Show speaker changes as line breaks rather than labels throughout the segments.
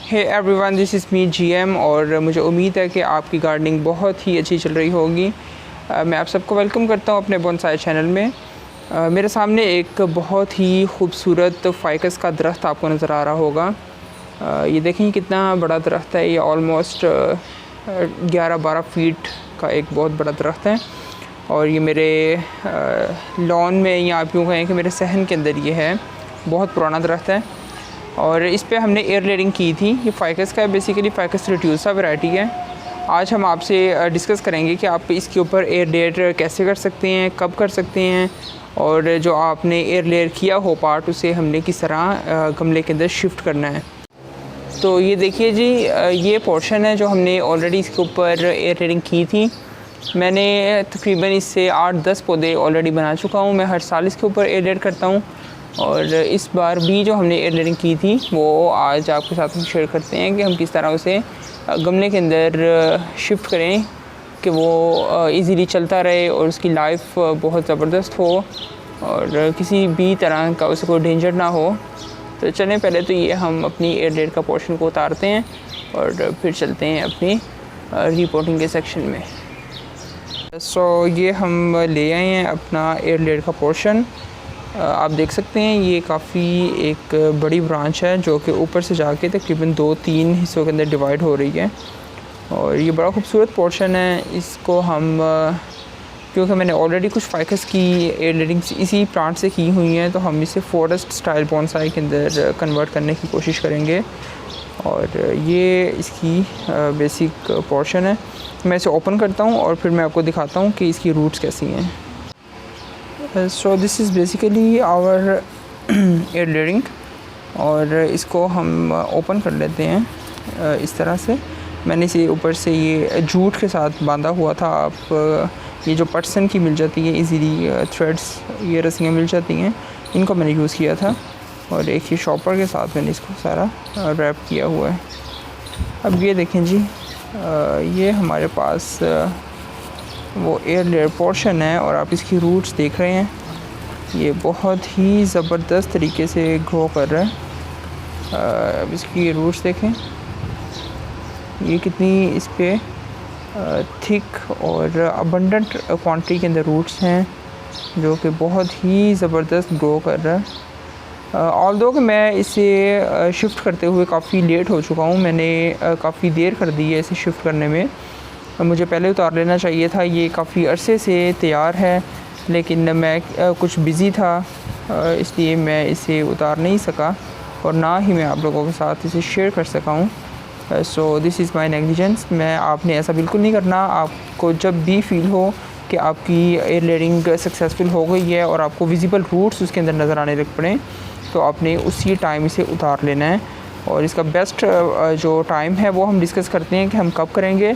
Hey everyone, this is me GM और मुझे उम्मीद है कि आपकी गार्डनिंग बहुत ही अच्छी चल रही होगी। मैं आप सबको वेलकम करता हूं अपने बोनसाई चैनल में। मेरे सामने एक बहुत ही खूबसूरत फ़ाइकस का दरख्त आपको नज़र आ रहा होगा। ये देखें कितना बड़ा दरख्त है। ये ऑलमोस्ट 11-12 फीट का एक बहुत बड़ा दरख्त है और ये मेरे लॉन में, या आप यूँ कहें कि मेरे सहन के अंदर ये है। बहुत पुराना दरख्त है और इस पे हमने एयर लेयरिंग की थी। ये फ़ाइकस का बेसिकली फ़ाइकस रेट्यूसा वैरायटी है। आज हम आपसे डिस्कस करेंगे कि आप इसके ऊपर एयर लेयर कैसे कर सकते हैं, कब कर सकते हैं, और जो आपने एयर लेयर किया हो पार्ट, उसे हमने किस तरह गमले के अंदर शिफ्ट करना है। तो ये देखिए जी, ये पोर्शन है जो हमने ऑलरेडी इसके ऊपर एयर लेयरिंग की थी। मैंने तकरीबन इससे 8-10 पौधे ऑलरेडी बना चुका हूँ। मैं हर साल इसके ऊपर एयर लेयर करता हूँ और इस बार भी जो हमने एयर लेयरिंग की थी वो आज आपके साथ में शेयर करते हैं कि हम किस तरह उसे गमले के अंदर शिफ्ट करें कि वो इजीली चलता रहे और उसकी लाइफ बहुत ज़बरदस्त हो और किसी भी तरह का उसे कोई डेंजर ना हो। तो चलें, पहले तो ये हम अपनी एयर लेयर का पोर्शन को उतारते हैं और फिर चलते हैं अपनी रिपोर्टिंग के सेक्शन में। ये हम ले आए हैं अपना एयर लेयर का पोर्शन। आप देख सकते हैं ये काफ़ी एक बड़ी ब्रांच है जो कि ऊपर से जाके तकरीबन 2-3 हिस्सों के अंदर डिवाइड हो रही है और ये बड़ा खूबसूरत पोर्शन है। इसको हम क्योंकि मैंने ऑलरेडी कुछ फ़ाइकस की एयर लेयरिंग इसी प्लांट से की हुई हैं, तो हम इसे फॉरेस्ट स्टाइल बोनसाई के अंदर कन्वर्ट करने की कोशिश करेंगे। और ये इसकी बेसिक पोर्शन है। मैं इसे ओपन करता हूँ और फिर मैं आपको दिखाता हूँ कि इसकी रूट्स कैसी हैं। So this is basically our air layering और इसको हम ओपन कर लेते हैं इस तरह से। मैंने इसे ऊपर से ये जूट के साथ बांधा हुआ था। आप ये जो पटसन की मिल जाती है इजीली, थ्रेड्स, ये रस्सियाँ मिल जाती हैं, इनको मैंने यूज़ किया था और एक ही शॉपर के साथ मैंने इसको सारा रैप किया हुआ है। अब ये देखें जी, ये हमारे पास वो एयर लेयर पोर्शन है और आप इसकी रूट्स देख रहे हैं। ये बहुत ही ज़बरदस्त तरीके से ग्रो कर रहा है। अब इसकी रूट्स देखें, ये कितनी इस पे थिक और अबंडेंट क्वांटिटी के अंदर रूट्स हैं जो कि बहुत ही ज़बरदस्त ग्रो कर रहा है। ऑल्दो कि मैं इसे शिफ्ट करते हुए काफ़ी लेट हो चुका हूँ। मैंने काफ़ी देर कर दी है इसे शिफ्ट करने में। मुझे पहले उतार लेना चाहिए था। ये काफ़ी अरसे से तैयार है लेकिन मैं कुछ बिज़ी था, इसलिए मैं इसे उतार नहीं सका और ना ही मैं आप लोगों के साथ इसे शेयर कर सका हूँ। सो दिस इज़ माई नेग्लिजेंस। आपने ऐसा बिल्कुल नहीं करना। आपको जब भी फील हो कि आपकी एयर लेयरिंग सक्सेसफुल हो गई है और आपको विजिबल रूट्स उसके अंदर नज़र आने लग पड़े, तो आपने उसी टाइम इसे उतार लेना है। और इसका बेस्ट जो टाइम है वो हम डिस्कस करते हैं कि हम कब करेंगे।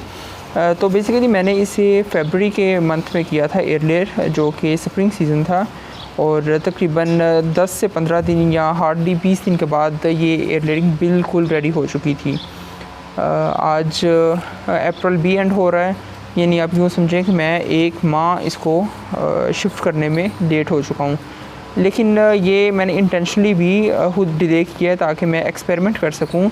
तो बेसिकली मैंने इसे फरवरी के मंथ में किया था एयर लेयर, जो कि स्प्रिंग सीज़न था, और तकरीबन 10 से 15 दिन या हार्डली 20 दिन के बाद ये एयर लेयरिंग बिल्कुल रेडी हो चुकी थी। आज अप्रैल भी एंड हो रहा है, यानी आप यूँ समझें कि मैं 1 माह इसको शिफ्ट करने में लेट हो चुका हूँ। लेकिन ये मैंने इंटेंशनली भी खुद डिले किया ताकि मैं एक्सपेरिमेंट कर सकूँ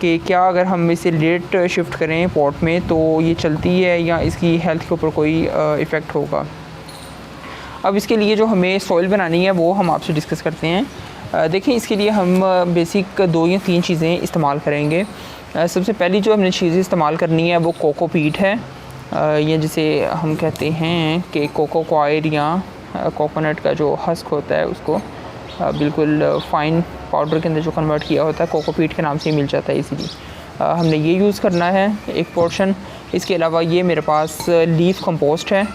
कि क्या अगर हम इसे लेट शिफ्ट करें पॉट में तो ये चलती है या इसकी हेल्थ के ऊपर कोई इफ़ेक्ट होगा। अब इसके लिए जो हमें सॉइल बनानी है वो हम आपसे डिस्कस करते हैं। देखिए, इसके लिए हम बेसिक 2 या 3 चीज़ें इस्तेमाल करेंगे। सबसे पहली जो हमने चीज़ें इस्तेमाल करनी है वो कोकोपीट है, या जिसे हम कहते हैं कि कोको कॉयर या कोकोनट का जो हस्क होता है उसको बिल्कुल फ़ाइन पाउडर के अंदर जो कन्वर्ट किया होता है, कोकोपीट के नाम से ही मिल जाता है इजीली। हमने ये यूज़ करना है एक पोर्शन। इसके अलावा ये मेरे पास लीफ कंपोस्ट है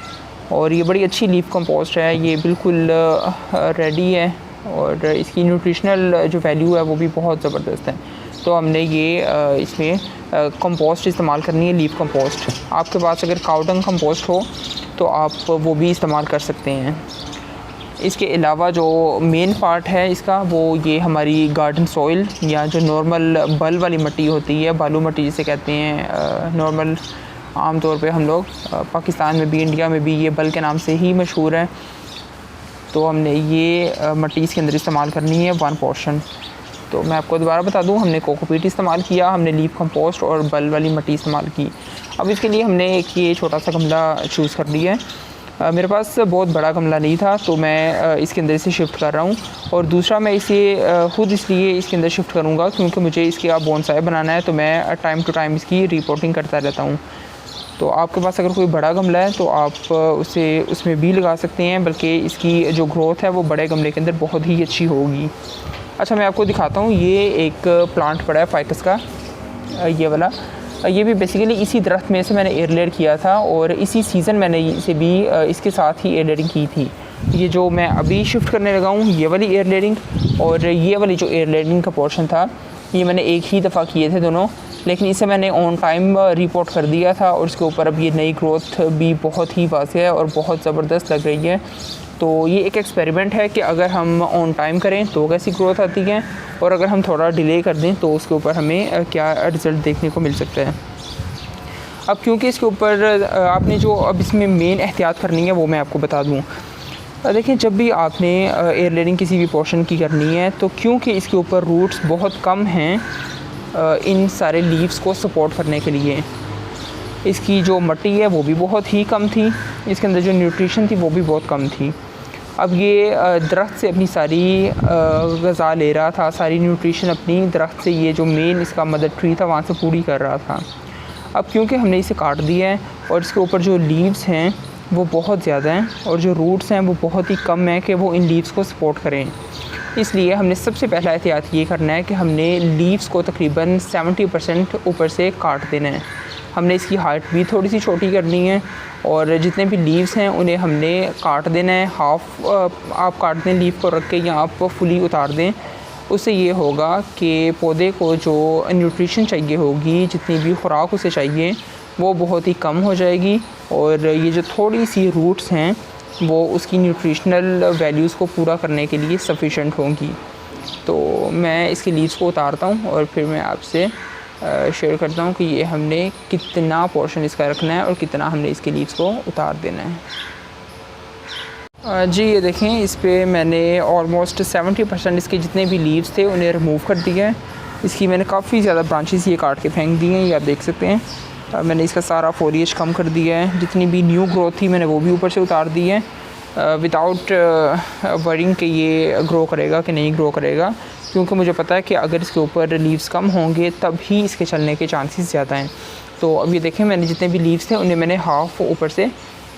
और ये बड़ी अच्छी लीफ कंपोस्ट है। ये बिल्कुल रेडी है और इसकी न्यूट्रिशनल जो वैल्यू है वो भी बहुत ज़बरदस्त है। तो हमने ये इसमें कंपोस्ट इस्तेमाल करनी है, लीफ कंपोस्ट। आपके पास अगर काउडंग कंपोस्ट हो तो आप वो भी इस्तेमाल कर सकते हैं। इसके अलावा जो मेन पार्ट है इसका, वो ये हमारी गार्डन सॉइल या जो नॉर्मल बल वाली मिट्टी होती है, बालू मिट्टी जिसे कहते हैं नॉर्मल, आम तौर पे हम लोग पाकिस्तान में भी, इंडिया में भी ये बल के नाम से ही मशहूर है। तो हमने ये मिट्टी इसके अंदर इस्तेमाल करनी है 1 पोर्शन। तो मैं आपको दोबारा बता दूं, हमने कोकोपीट इस्तेमाल किया, हमने लीफ कंपोस्ट और बल वाली मिट्टी इस्तेमाल की। अब इसके लिए हमने एक ये छोटा सा गमला चूज़ कर लिया है। मेरे पास बहुत बड़ा गमला नहीं था तो मैं इसके अंदर इसे शिफ्ट कर रहा हूँ। और दूसरा मैं इसे ख़ुद इसलिए इसके अंदर शिफ्ट करूँगा क्योंकि मुझे इसके अब बोनसाई बनाना है, तो मैं टाइम टू टाइम इसकी रिपोर्टिंग करता रहता हूँ। तो आपके पास अगर कोई बड़ा गमला है तो आप उसे उसमें भी लगा सकते हैं, बल्कि इसकी जो ग्रोथ है वो बड़े गमले के अंदर बहुत ही अच्छी होगी। अच्छा, मैं आपको दिखाता हूँ, ये एक प्लांट पड़ा है फाइकस का, ये वाला। ये भी बेसिकली इसी दरख्त में से मैंने एयरलेड किया था और इसी सीज़न मैंने इसे भी इसके साथ ही एयरलेडिंग की थी। ये जो मैं अभी शिफ्ट करने लगा हूँ, ये वाली एयरलेडिंग और ये वाली जो एयरलेडिंग का पोर्शन था, ये मैंने एक ही दफ़ा किए थे दोनों, लेकिन इसे मैंने ऑन टाइम रिपोर्ट कर दिया था और इसके ऊपर अब ये नई ग्रोथ भी बहुत ही वाज़ेह है और बहुत ज़बरदस्त लग रही है। तो ये एक एक्सपेरिमेंट है कि अगर हम ऑन टाइम करें तो कैसी ग्रोथ आती है और अगर हम थोड़ा डिले कर दें तो उसके ऊपर हमें क्या रिज़ल्ट देखने को मिल सकता है। अब क्योंकि इसके ऊपर आपने जो अब इसमें मेन एहतियात करनी है वो मैं आपको बता दूँ। देखिए, जब भी आपने एयरलेडिंग किसी भी पोर्शन की करनी है तो क्योंकि इसके ऊपर रूट्स बहुत कम हैं इन सारे लीव्स को सपोर्ट करने के लिए, इसकी जो मिट्टी है वो भी बहुत ही कम थी, इसके अंदर जो न्यूट्रिशन थी वो भी बहुत कम थी। अब ये दरख्त से अपनी सारी ग़िज़ा ले रहा था, सारी न्यूट्रिशन अपनी दरख्त से, ये जो मेन इसका मदर ट्री था वहाँ से पूरी कर रहा था। अब क्योंकि हमने इसे काट दिया है और इसके ऊपर जो लीव्स हैं वो बहुत ज़्यादा हैं और जो रूट्स हैं वो बहुत ही कम हैं कि वो इन लीव्स को सपोर्ट करें, इसलिए हमने सबसे पहला एहतियात ये करना है कि हमने लीव्स को तकरीबन 70% ऊपर से काट देना है। हमने इसकी हाइट भी थोड़ी सी छोटी करनी है और जितने भी लीव्स हैं उन्हें हमने काट देना है। हाफ़ आप काट दें लीव को रख के या आप फुली उतार दें, उससे ये होगा कि पौधे को जो न्यूट्रिशन चाहिए होगी, जितनी भी खुराक उसे चाहिए, वो बहुत ही कम हो जाएगी और ये जो थोड़ी सी रूट्स हैं वो उसकी न्यूट्रिशनल वैल्यूज़ को पूरा करने के लिए सफिशेंट होंगी। तो मैं इसके लीव्स को उतारता हूँ और फिर मैं आपसे शेयर करता हूँ कि ये हमने कितना पोर्शन इसका रखना है और कितना हमने इसके लीव्स को उतार देना है। जी, ये देखें, इस पे मैंने ऑलमोस्ट 70% इसके जितने भी लीव्स थे उन्हें रिमूव कर दिया है। इसकी मैंने काफ़ी ज़्यादा ब्रांचेस ये काट के फेंक दी हैं, ये आप देख सकते हैं। मैंने इसका सारा फोलिएज कम कर दिया है, जितनी भी न्यू ग्रोथ थी मैंने वो भी ऊपर से उतार दी है, विदाउट वरिंग कि ये ग्रो करेगा कि नहीं ग्रो करेगा, क्योंकि मुझे पता है कि अगर इसके ऊपर लीव्स कम होंगे तब ही इसके चलने के चांसेस ज़्यादा हैं। तो अब ये देखें, मैंने जितने भी लीव्स थे उन्हें मैंने हाफ़ ऊपर से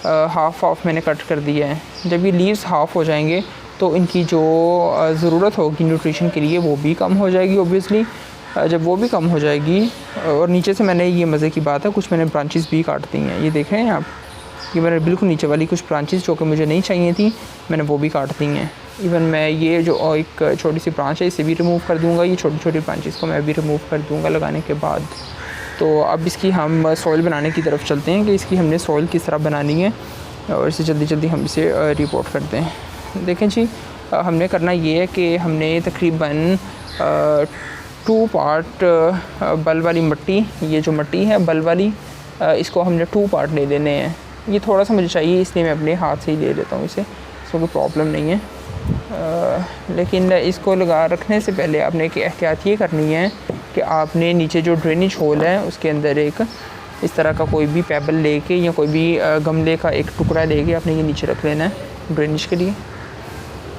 हाफ़ मैंने कट कर दिया है। जब ये लीव्स हाफ़ हो जाएंगे तो इनकी जो ज़रूरत होगी न्यूट्रिशन के लिए वो भी कम हो जाएगी ऑब्वियसली। जब वो भी कम हो जाएगी और नीचे से मैंने, ये मज़े की बात है, कुछ मैंने ब्रांचेस भी काट दी हैं, ये देख रहे हैं आप, ये मैंने बिल्कुल नीचे वाली कुछ ब्रांचेस जो कि मुझे नहीं चाहिए थी मैंने वो भी काट दी हैं। इवन मैं ये जो एक छोटी सी ब्रांच है इसे भी रिमूव कर दूँगा, ये छोटी छोटी ब्रांचेस को मैं भी रिमूव कर दूँगा लगाने के बाद। तो अब इसकी हम सॉइल बनाने की तरफ चलते हैं कि इसकी हमने सॉइल किस तरह बनानी है और इसे जल्दी जल्दी हम इसे रिपोर्ट करते हैं। देखें जी, हमने करना ये है कि हमने तकरीबन 2 पार्ट बल वाली मिट्टी, ये जो मिट्टी है बल वाली, इसको हमने 2 पार्ट ले लेने हैं। ये थोड़ा सा मुझे चाहिए इसलिए मैं अपने हाथ से ही ले लेता हूँ इसे, इसको कोई प्रॉब्लम नहीं है। लेकिन इसको लगा रखने से पहले आपने एक एहतियात ये करनी है कि आपने नीचे जो ड्रेनेज होल है उसके अंदर एक इस तरह का कोई भी पेबल लेके या कोई भी गमले का एक टुकड़ा लेके आपने ये नीचे रख लेना है ड्रेनेज के लिए।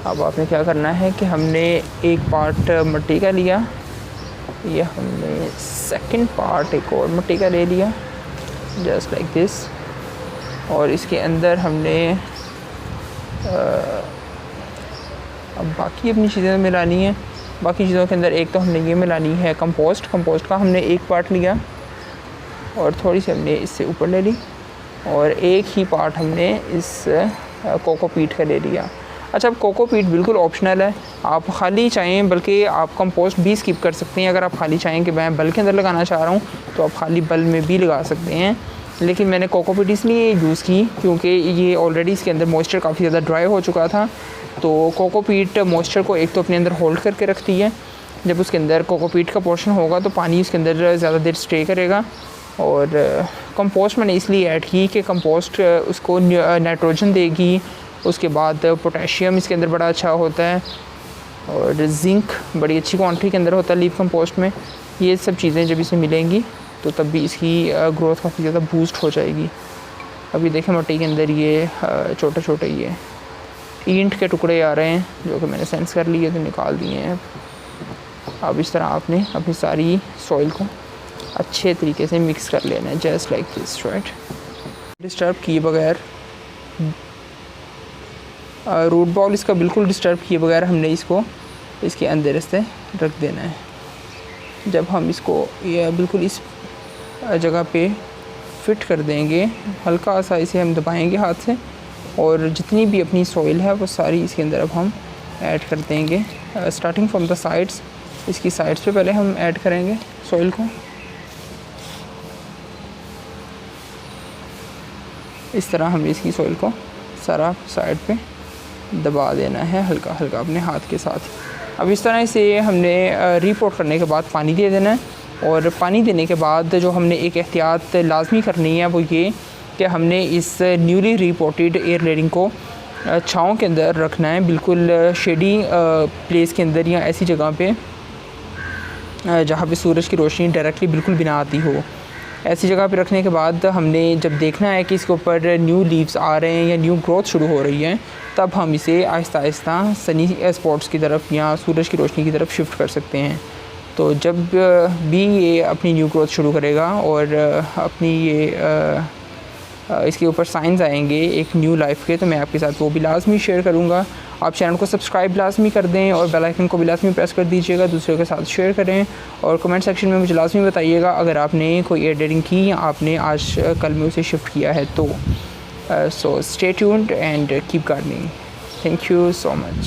अब आपने क्या करना है कि हमने एक पार्ट मिट्टी का लिया, ये हमने सेकंड पार्ट एक और मिट्टी का ले लिया, जस्ट लाइक दिस, और इसके अंदर हमने अब बाकी अपनी चीज़ें मिलानी है। बाकी चीज़ों के अंदर एक तो हमने ये मिलानी है कंपोस्ट का हमने एक पार्ट लिया और थोड़ी सी हमने इससे ऊपर ले ली और एक ही पार्ट हमने इस कोकोपीट का ले लिया। अच्छा, अब कोकोपीट बिल्कुल ऑप्शनल है, आप खाली चाहें बल्कि आप कंपोस्ट भी स्किप कर सकते हैं। अगर आप खाली चाहें कि मैं बल के अंदर लगाना चाह रहा हूँ तो आप खाली बल में भी लगा सकते हैं, लेकिन मैंने कोकोपीट इसलिए यूज़ की क्योंकि ये ऑलरेडी इसके अंदर मॉइस्चर काफ़ी ज़्यादा ड्राई हो चुका था। तो कोकोपीट मॉइस्चर को एक तो अपने अंदर होल्ड करके रखती है, जब उसके अंदर कोकोपीट का पोर्शन होगा तो पानी उसके अंदर ज़्यादा देर स्टे करेगा। और कंपोस्ट मैंने इसलिए ऐड की कि कंपोस्ट उसको नाइट्रोजन देगी, उसके बाद पोटेशियम इसके अंदर बड़ा अच्छा होता है और जिंक बड़ी अच्छी क्वांटिटी के अंदर होता है लीफ कंपोस्ट में। ये सब चीज़ें जब इसे मिलेंगी तो तब भी इसकी ग्रोथ काफ़ी ज़्यादा बूस्ट हो जाएगी। अभी देखें मट्टी के अंदर ये छोटे छोटे ये ईंट के टुकड़े आ रहे हैं जो कि मैंने सेंस कर लिए तो निकाल दिए हैं। अब इस तरह आपने अपनी सारी सॉइल को अच्छे तरीके से मिक्स कर लेना है, just like this, right. Disturb किए बगैर, रूट बॉल इसका बिल्कुल डिस्टर्ब किए बगैर हमने इसको इसके अंदर से रख देना है। जब हम इसको ये बिल्कुल इस जगह पे फिट कर देंगे, हल्का सा इसे हम दबाएंगे हाथ से और जितनी भी अपनी सॉइल है वो सारी इसके अंदर अब हम ऐड कर देंगे। स्टार्टिंग फ्रॉम द साइड्स, इसकी साइड्स पे पहले हम ऐड करेंगे सॉइल को। इस तरह हमें इसकी सॉइल को सारा साइड पे दबा देना है हल्का हल्का अपने हाथ के साथ। अब इस तरह से हमने रीपोर्ट करने के बाद पानी दे देना है। और पानी देने के बाद जो हमने एक एहतियात लाजमी करनी है वो ये कि हमने इस न्यूली रिपोर्टेड एयर लेयरिंग को छाँव के अंदर रखना है, बिल्कुल शेडी प्लेस के अंदर या ऐसी जगह पे जहाँ पे सूरज की रोशनी डायरेक्टली बिल्कुल भी ना आती हो। ऐसी जगह पे रखने के बाद हमने जब देखना है कि इसके ऊपर न्यू लीव्स आ रहे हैं या न्यू ग्रोथ शुरू हो रही है, तब हम इसे आहिस्ता आहिस्ता सनी स्पॉट्स की तरफ या सूरज की रोशनी की तरफ शिफ्ट कर सकते हैं। तो जब भी ये अपनी न्यू ग्रोथ शुरू करेगा और अपनी ये इसके ऊपर साइंस आएंगे एक न्यू लाइफ के, तो मैं आपके साथ वो भी लाजमी शेयर करूँगा। आप चैनल को सब्सक्राइब लाजमी कर दें और बेल आइकन को भी लाजमी प्रेस कर दीजिएगा, दूसरों के साथ शेयर करें और कमेंट सेक्शन में मुझे लाजमी बताइएगा अगर आपने कोई एयर लेयरिंग की या आपने आज कल में उसे शिफ्ट किया है तो। So stay tuned and keep gardening. Thank you so much.